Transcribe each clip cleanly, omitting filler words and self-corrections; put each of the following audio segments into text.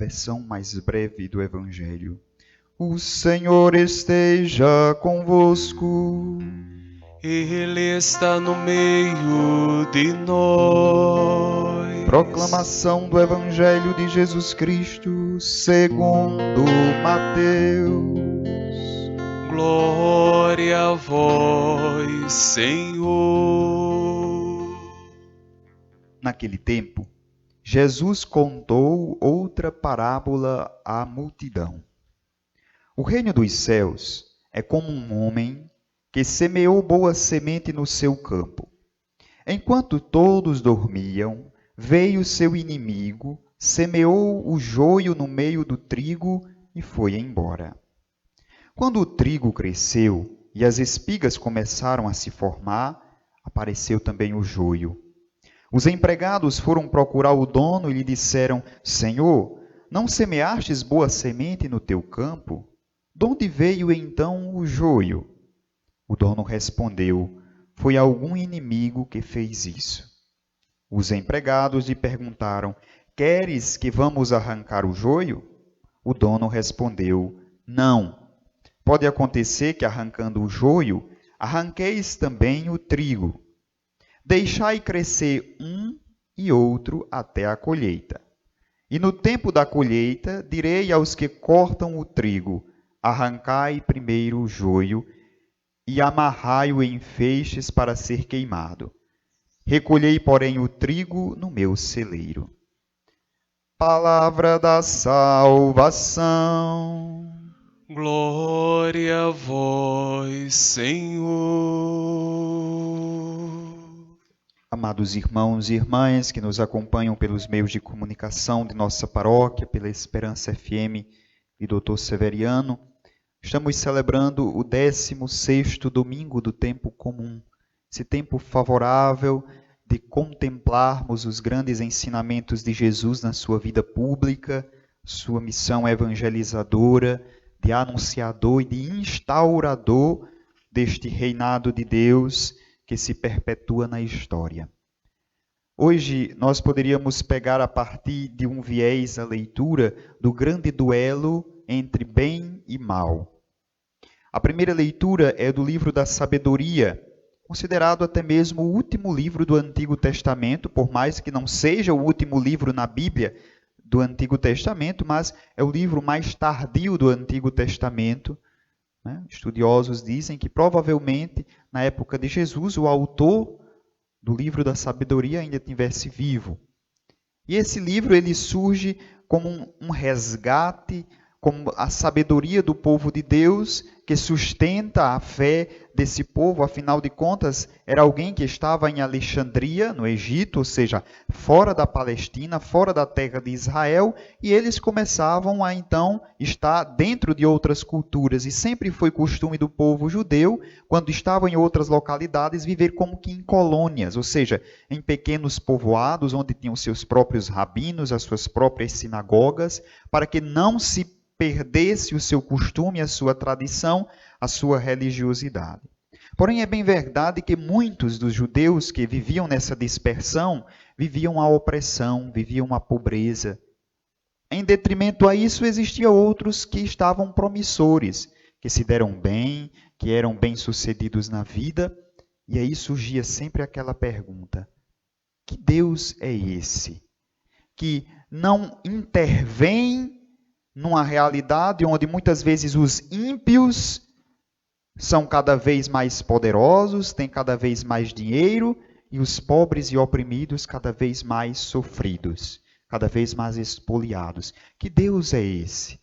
versão mais breve do Evangelho. O Senhor esteja convosco. Ele está no meio de nós. Proclamação do Evangelho de Jesus Cristo segundo Mateus. Glória a vós, Senhor. Naquele tempo, Jesus contou outra parábola à multidão. O reino dos céus é como um homem que semeou boa semente no seu campo. Enquanto todos dormiam, veio seu inimigo, semeou o joio no meio do trigo e foi embora. Quando o trigo cresceu e as espigas começaram a se formar, apareceu também o joio. Os empregados foram procurar o dono e lhe disseram: Senhor, não semeastes boa semente no teu campo? De onde veio então o joio? O dono respondeu: Foi algum inimigo que fez isso. Os empregados lhe perguntaram: Queres que vamos arrancar o joio? O dono respondeu: Não. Pode acontecer que, arrancando o joio, arranqueis também o trigo. Deixai crescer um e outro até a colheita. E no tempo da colheita, direi aos que cortam o trigo: arrancai primeiro o joio e amarrai-o em feixes para ser queimado. Recolhei, porém, o trigo no meu celeiro. Palavra da salvação. Glória a vós, Senhor. Amados irmãos e irmãs que nos acompanham pelos meios de comunicação de nossa paróquia, pela Esperança FM e Dr. Severiano, estamos celebrando o 16º domingo do tempo comum, esse tempo favorável de contemplarmos os grandes ensinamentos de Jesus na sua vida pública, sua missão evangelizadora, de anunciador e de instaurador deste reinado de Deus que se perpetua na história. Hoje nós poderíamos pegar a partir de um viés a leitura do grande duelo entre bem e mal. A primeira leitura é do livro da Sabedoria, considerado até mesmo o último livro do Antigo Testamento, por mais que não seja o último livro na Bíblia do Antigo Testamento, mas é o livro mais tardio do Antigo Testamento. Estudiosos dizem que provavelmente, na época de Jesus, o autor do livro da Sabedoria ainda estivesse vivo. E esse livro ele surge como um resgate, como a sabedoria do povo de Deus, que sustenta a fé desse povo. Afinal de contas, era alguém que estava em Alexandria, no Egito, ou seja, fora da Palestina, fora da terra de Israel, e eles começavam a, então, estar dentro de outras culturas. E sempre foi costume do povo judeu, quando estavam em outras localidades, viver como que em colônias, ou seja, em pequenos povoados, onde tinham seus próprios rabinos, as suas próprias sinagogas, para que não se perdesse o seu costume, a sua tradição, a sua religiosidade. Porém, é bem verdade que muitos dos judeus que viviam nessa dispersão, viviam a opressão, viviam a pobreza. Em detrimento a isso, existiam outros que estavam promissores, que se deram bem, que eram bem-sucedidos na vida, e aí surgia sempre aquela pergunta: que Deus é esse? Que não intervém numa realidade onde muitas vezes os ímpios são cada vez mais poderosos, têm cada vez mais dinheiro, e os pobres e oprimidos cada vez mais sofridos, cada vez mais expoliados. Que Deus é esse?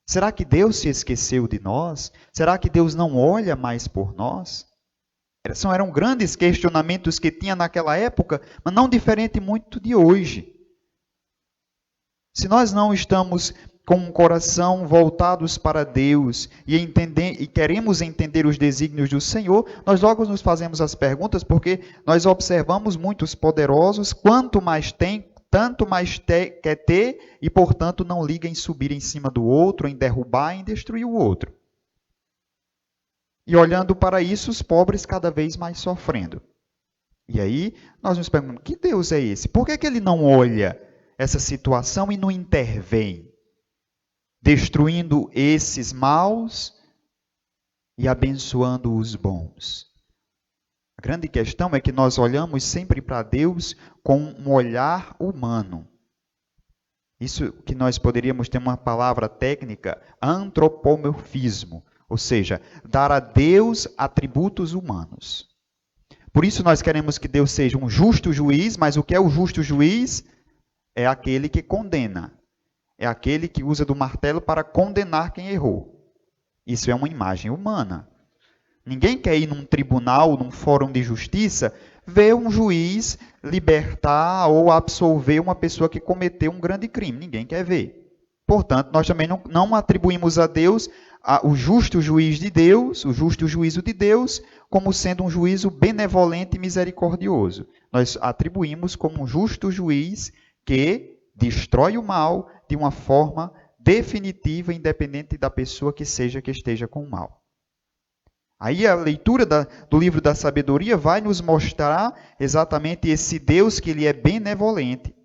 Será que Deus se esqueceu de nós? Será que Deus não olha mais por nós? Eram grandes questionamentos que tinha naquela época, mas não diferente muito de hoje. Se nós não estamos com um coração voltados para Deus e queremos entender os desígnios do Senhor, nós logo nos fazemos as perguntas, porque nós observamos muitos poderosos, quanto mais tem, tanto mais quer ter, e portanto não liga em subir em cima do outro, em derrubar, em destruir o outro. E olhando para isso, os pobres cada vez mais sofrendo. E aí nós nos perguntamos: que Deus é esse? Por que ele não olha essa situação e não intervém? destruindo esses maus e abençoando os bons. A grande questão é que nós olhamos sempre para Deus com um olhar humano. Isso que nós poderíamos ter uma palavra técnica, antropomorfismo, ou seja, dar a Deus atributos humanos. Por isso nós queremos que Deus seja um justo juiz, mas o que é o justo juiz? É aquele que condena. É aquele que usa do martelo para condenar quem errou. Isso é uma imagem humana. Ninguém quer ir num tribunal, num fórum de justiça, ver um juiz libertar ou absolver uma pessoa que cometeu um grande crime. Ninguém quer ver. Portanto, nós também não atribuímos a Deus o justo juiz de Deus, o justo juízo de Deus, como sendo um juízo benevolente e misericordioso. Nós atribuímos como um justo juiz que destrói o mal de uma forma definitiva, independente da pessoa que esteja com o mal. Aí a leitura do livro da sabedoria vai nos mostrar exatamente esse Deus que ele é benevolente.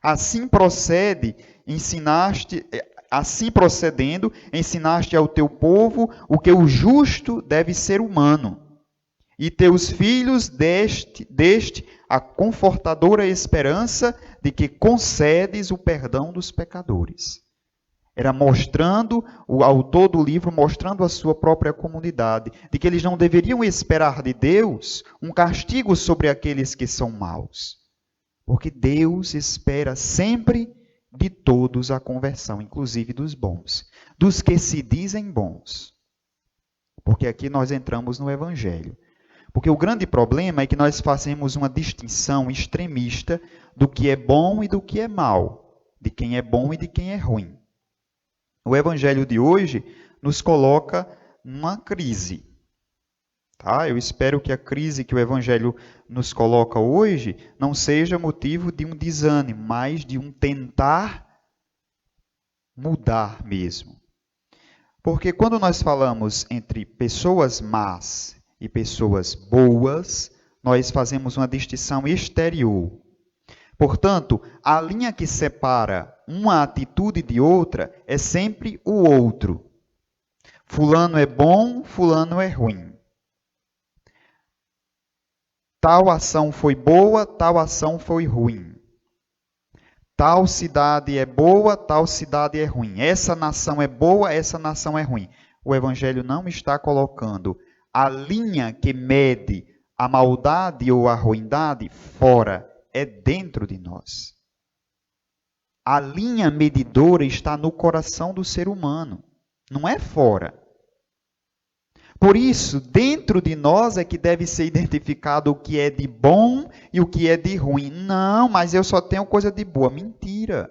Assim procedendo, ensinaste ao teu povo o que o justo deve ser humano. E teus filhos deste a confortadora esperança de que concedes o perdão dos pecadores. Era mostrando, o autor do livro, mostrando a sua própria comunidade, de que eles não deveriam esperar de Deus um castigo sobre aqueles que são maus. Porque Deus espera sempre de todos a conversão, inclusive dos bons, dos que se dizem bons. Porque aqui nós entramos no Evangelho. Porque o grande problema é que nós fazemos uma distinção extremista do que é bom e do que é mal, de quem é bom e de quem é ruim. O Evangelho de hoje nos coloca numa crise. Tá? Eu espero que a crise que o Evangelho nos coloca hoje não seja motivo de um desânimo, mas de um tentar mudar mesmo. Porque quando nós falamos entre pessoas más e pessoas boas, nós fazemos uma distinção exterior. Portanto, a linha que separa uma atitude de outra é sempre o outro. Fulano é bom, fulano é ruim. Tal ação foi boa, tal ação foi ruim. Tal cidade é boa, tal cidade é ruim. Essa nação é boa, essa nação é ruim. O Evangelho não está colocando a linha que mede a maldade ou a ruindade fora. É dentro de nós. A linha medidora está no coração do ser humano, não é fora. Por isso, dentro de nós é que deve ser identificado o que é de bom e o que é de ruim. Não, mas eu só tenho coisa de boa. Mentira.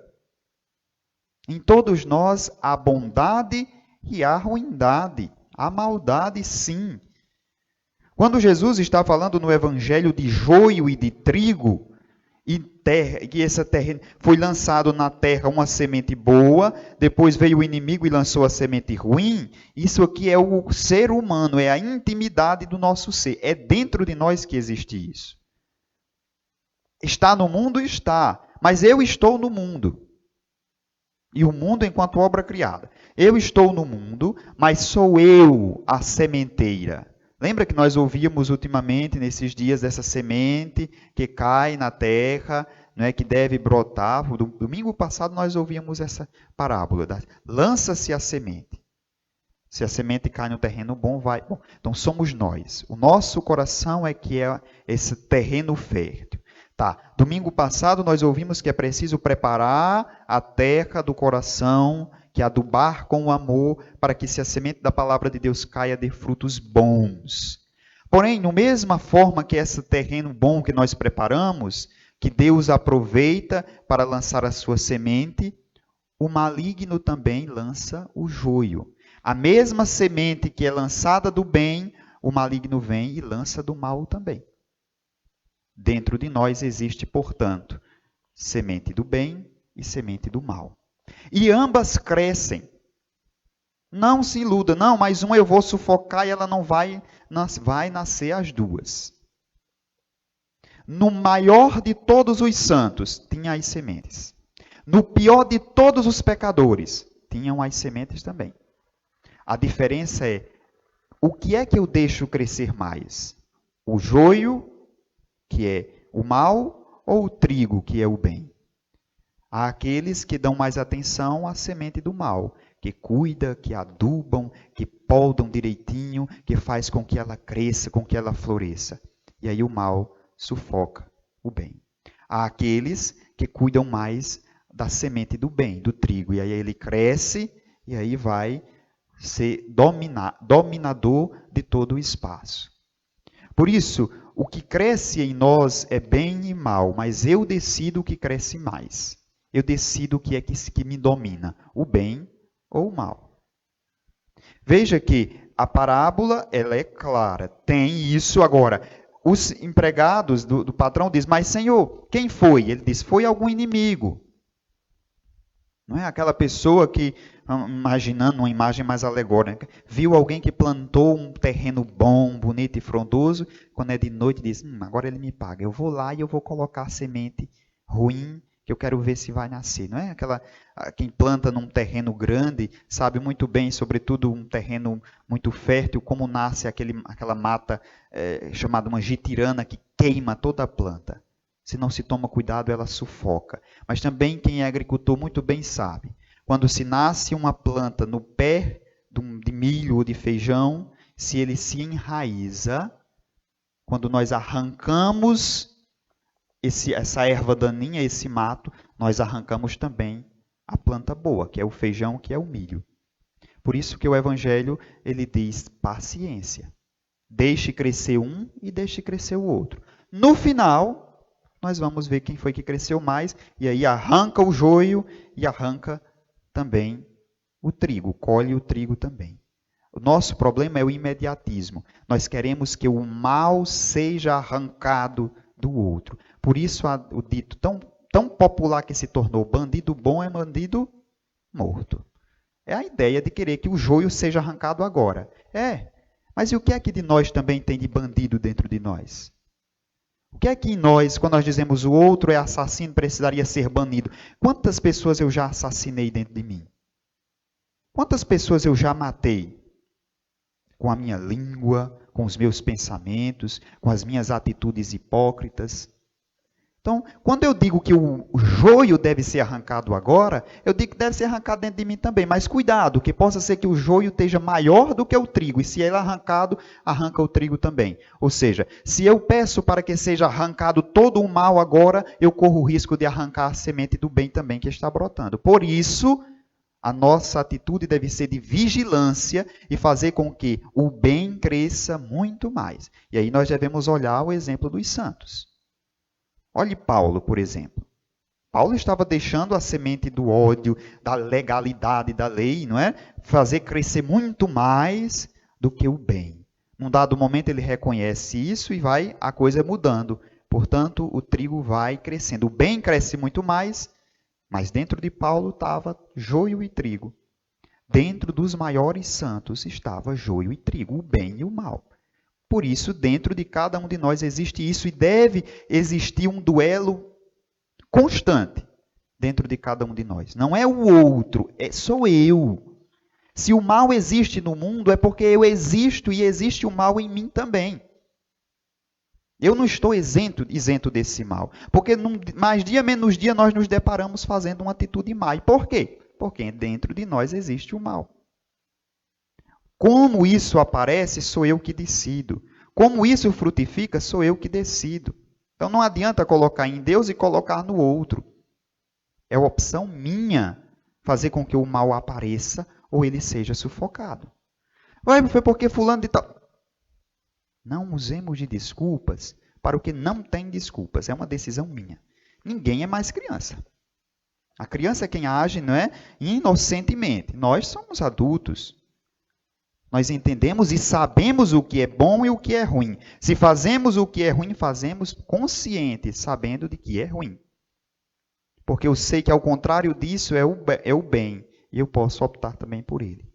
Em todos nós há bondade e há ruindade. Há maldade, sim. Quando Jesus está falando no Evangelho de joio e de trigo, e esse terreno foi lançado na terra uma semente boa, depois veio o inimigo e lançou a semente ruim. Isso aqui é o ser humano, é a intimidade do nosso ser. É dentro de nós que existe isso. Está no mundo? Está. Mas eu estou no mundo. E o mundo enquanto obra criada. Eu estou no mundo, mas sou eu a sementeira. Lembra que nós ouvíamos ultimamente, nesses dias, dessa semente que cai na terra, né, que deve brotar? Domingo passado nós ouvíamos essa parábola. Lança-se a semente. Se a semente cai no terreno bom, vai. Bom, então somos nós. O nosso coração é que é esse terreno fértil. Tá. Domingo passado nós ouvimos que é preciso preparar a terra do coração, que adubar com o amor, para que se a semente da palavra de Deus caia, dê frutos bons. Porém, na mesma forma que esse terreno bom que nós preparamos, que Deus aproveita para lançar a sua semente, o maligno também lança o joio. A mesma semente que é lançada do bem, o maligno vem e lança do mal também. Dentro de nós existe, portanto, semente do bem e semente do mal. E ambas crescem. Não se iluda, não, mas uma eu vou sufocar e ela não vai nascer as duas. No maior de todos os santos, tinha as sementes. No pior de todos os pecadores, tinham as sementes também. A diferença é, o que é que eu deixo crescer mais? O joio, que é o mal, ou o trigo, que é o bem? Há aqueles que dão mais atenção à semente do mal, que cuida, que adubam, que podam direitinho, que faz com que ela cresça, com que ela floresça. E aí o mal sufoca o bem. Há aqueles que cuidam mais da semente do bem, do trigo, e aí ele cresce e aí vai ser dominador de todo o espaço. Por isso, o que cresce em nós é bem e mal, mas eu decido o que cresce mais. Eu decido o que é que me domina, o bem ou o mal. Veja que a parábola ela é clara, tem isso agora. Os empregados do patrão dizem, mas Senhor, quem foi? Ele diz, foi algum inimigo. Não é aquela pessoa que, imaginando uma imagem mais alegórica, viu alguém que plantou um terreno bom, bonito e frondoso, quando é de noite diz, agora ele me paga, eu vou lá e eu vou colocar a semente ruim, que eu quero ver se vai nascer. Não é quem planta num terreno grande, sabe muito bem, sobretudo um terreno muito fértil, como nasce aquela mata chamada uma jitirana que queima toda a planta. Se não se toma cuidado, ela sufoca. Mas também quem é agricultor muito bem sabe. Quando se nasce uma planta no pé de milho ou de feijão, se ele se enraiza, quando nós arrancamos essa erva daninha, esse mato, nós arrancamos também a planta boa, que é o feijão, que é o milho. Por isso que o Evangelho ele diz paciência. Deixe crescer um e deixe crescer o outro. No final, nós vamos ver quem foi que cresceu mais, e aí arranca o joio e arranca também o trigo, colhe o trigo também. O nosso problema é o imediatismo. Nós queremos que o mal seja arrancado do outro. Por isso o dito tão popular que se tornou, bandido bom é bandido morto. É a ideia de querer que o joio seja arrancado agora. Mas e o que é que de nós também tem de bandido dentro de nós? O que é que em nós, quando nós dizemos o outro é assassino, precisaria ser banido? Quantas pessoas eu já assassinei dentro de mim? Quantas pessoas eu já matei? Com a minha língua, com os meus pensamentos, com as minhas atitudes hipócritas. Então, quando eu digo que o joio deve ser arrancado agora, eu digo que deve ser arrancado dentro de mim também. Mas cuidado, que possa ser que o joio esteja maior do que o trigo. E se ele é arrancado, arranca o trigo também. Ou seja, se eu peço para que seja arrancado todo o mal agora, eu corro o risco de arrancar a semente do bem também que está brotando. Por isso, a nossa atitude deve ser de vigilância e fazer com que o bem cresça muito mais. E aí nós devemos olhar o exemplo dos santos. Olhe Paulo, por exemplo. Paulo estava deixando a semente do ódio, da legalidade da lei, não é? Fazer crescer muito mais do que o bem. Num dado momento ele reconhece isso e vai a coisa mudando. Portanto, o trigo vai crescendo. O bem cresce muito mais, mas dentro de Paulo estava joio e trigo. Dentro dos maiores santos estava joio e trigo, o bem e o mal. Por isso, dentro de cada um de nós existe isso e deve existir um duelo constante dentro de cada um de nós. Não é o outro, sou eu. Se o mal existe no mundo, é porque eu existo e existe o mal em mim também. Eu não estou isento desse mal. Porque mais dia menos dia nós nos deparamos fazendo uma atitude má. E por quê? Porque dentro de nós existe o mal. Como isso aparece, sou eu que decido. Como isso frutifica, sou eu que decido. Então não adianta colocar em Deus e colocar no outro. É opção minha fazer com que o mal apareça ou ele seja sufocado. Foi porque fulano de tal... Não usemos de desculpas para o que não tem desculpas. É uma decisão minha. Ninguém é mais criança. A criança é quem age, não é? Inocentemente. Nós somos adultos. Nós entendemos e sabemos o que é bom e o que é ruim. Se fazemos o que é ruim, fazemos consciente, sabendo de que é ruim. Porque eu sei que ao contrário disso é o bem. E eu posso optar também por ele.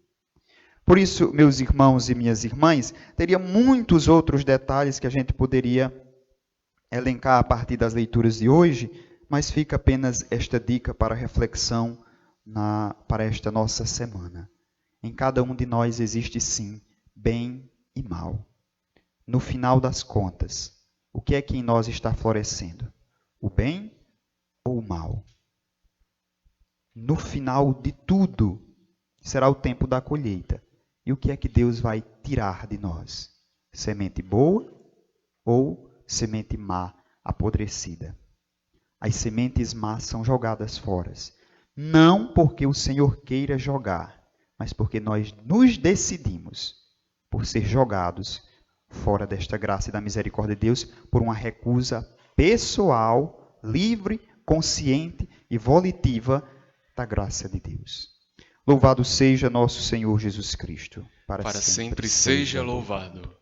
Por isso, meus irmãos e minhas irmãs, teria muitos outros detalhes que a gente poderia elencar a partir das leituras de hoje, mas fica apenas esta dica para reflexão para esta nossa semana. Em cada um de nós existe sim bem e mal. No final das contas, o que é que em nós está florescendo? O bem ou o mal? No final de tudo, será o tempo da colheita. E o que é que Deus vai tirar de nós? Semente boa ou semente má, apodrecida? As sementes más são jogadas fora. Não porque o Senhor queira jogar, mas porque nós nos decidimos por ser jogados fora desta graça e da misericórdia de Deus por uma recusa pessoal, livre, consciente e volitiva da graça de Deus. Louvado seja nosso Senhor Jesus Cristo. Para sempre seja louvado.